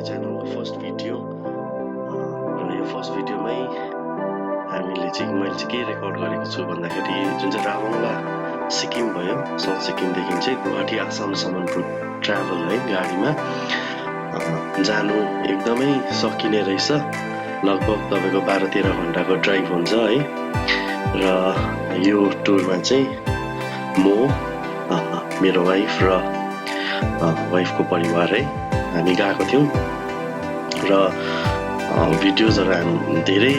च्यानलको first video र यो first भिडियोमै मैले चाहिँ के रेकर्ड गरेको छु भन्दाखेरि जुन चाहिँ रावङला सिक्किम भयो साउथ सिक्किमदेखि चाहिँ गुवाहाटी आसामसम्मको ट्राभल है गाडीमा जानु एकदमै सकिने रहेछ। लगभग तपाईँको 12-13 घन्टाको ड्राइभ हुन्छ है। र यो टुरमा चाहिँ म मेरो वाइफ र वाइफको परिवार है हामी गएको थियौँ र भिडियोजहरू हामी धेरै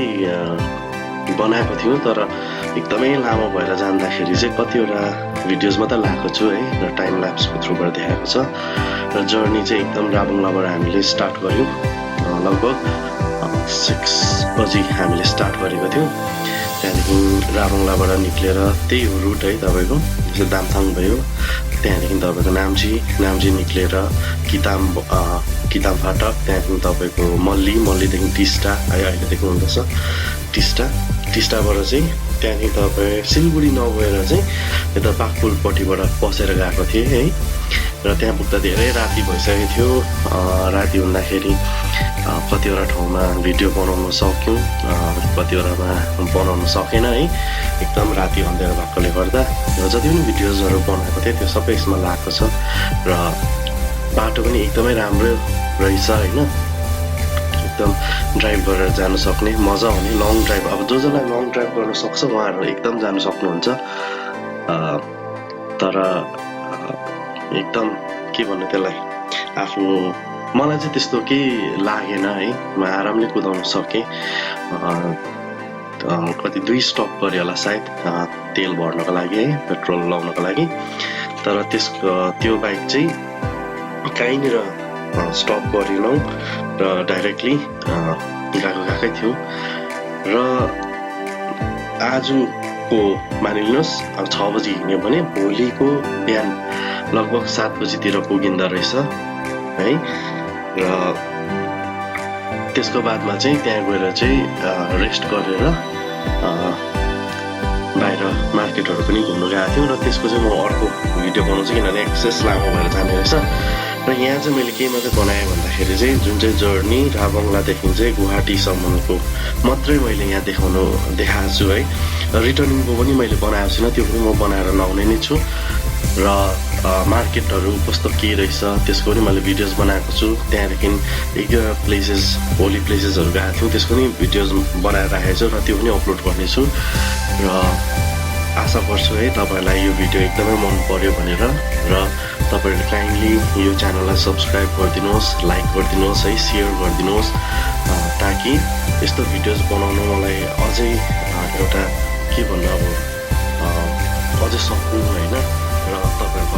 बनाएको थियौँ, तर एकदमै लामो भएर जाँदाखेरि चाहिँ कतिवटा भिडियोज मात्रै लगाएको छु है र टाइम ल्याप्सको थ्रुबाट देखाएको छ। र जर्नी चाहिँ एकदम राबङलाबाट हामीले स्टार्ट गऱ्यौँ। लगभग 6 बजी हामीले स्टार्ट गरेको थियौँ। त्यहाँदेखि राबङलाबाट निक्लेर त्यही हो रुट है तपाईँको, जस्तो दामथाङ भयो, त्यहाँदेखि तपाईँको नाम्ची निक्लेर किताम फाटक, त्यहाँदेखि तपाईँको मल्लीदेखि टिस्टा है अहिले देख्नुहुँदैछ टिस्टाबाट चाहिँ त्यहाँदेखि तपाईँ सिलगढी नगएर चाहिँ यता बाघपुलपट्टिबाट पसेर गएको थिएँ है। र त्यहाँ पुग्दा धेरै राति भइसकेको थियो। राति हुँदाखेरि कतिवटा ठाउँमा भिडियो बनाउन सक्यौँ, कतिवटामा बनाउन सकेन है। एकदम राति अँध्यारो भएकोले गर्दा र जति पनि भिडियोजहरू बनाएको थिएँ त्यो सबै यसमा लागेको छ। र बाटो पनि एकदमै राम्रो रहेछ होइन, एकदम ड्राइभ गरेर जानु सक्ने मजा आउने लङ ड्राइभ। अब जसलाई लङ ड्राइभ गर्न सक्छ उहाँहरू एकदम जानु सक्नुहुन्छ। तर एकदम के भन्नु त्यसलाई, आफ्नो मलाई चाहिँ त्यस्तो केही लागेन है, म आरामले कुदाउन सकेँ। कति 2 स्टप गऱ्यो होला सायद तेल भर्नको लागि है, पेट्रोल लाउनको लागि। तर त्यो बाइक चाहिँ कहीँनिर स्टप गरेनौँ र डाइरेक्टली गएकै थियौँ। र आजको मानिलिनुहोस् अब 6 बजी हिँड्यो भने भोलिको बिहान लगभग 7 बजीतिर पुगिँदो रहेछ है। र त्यसको बादमा चाहिँ त्यहाँ गएर चाहिँ रेस्ट गरेर बाहिर मार्केटहरू पनि घुम्नु गएको थियौँ। र त्यसको चाहिँ म अर्को भिडियो बनाउँछु किनभने एक्सेस लामो भएर जाने रहेछ। र यहाँ चाहिँ मैले के मात्रै बनाएँ भन्दाखेरि चाहिँ जुन चाहिँ जर्नी राबङलादेखि चाहिँ गुवाहाटीसम्मको मात्रै मैले यहाँ देखाएको छु है। रिटर्निङको पनि मैले बनाएको छुइनँ, त्यो पनि म बनाएर लाउने नै छु। र मार्केटहरू कस्तो के रहेछ त्यसको पनि मैले भिडियोज बनाएको छु। त्यहाँदेखि एक प्लेसेस होली प्लेसेसहरू गएको थियौँ, त्यसको पनि भिडियोज बनाएर राखेको छु र त्यो पनि अपलोड गर्नेछु। र आशा गर्छु है तपाईँलाई यो भिडियो एकदमै मन पर्यो भनेर। र तपाईँहरूले काइन्डली यो च्यानललाई सब्सक्राइब गरिदिनुहोस्, लाइक गरिदिनुहोस् है, सेयर गरिदिनुहोस्, ताकि यस्तो भिडियोज बनाउनु मलाई अझै एउटा के भन्नु अब अझै सक्नु होइन। र तपाईँहरूको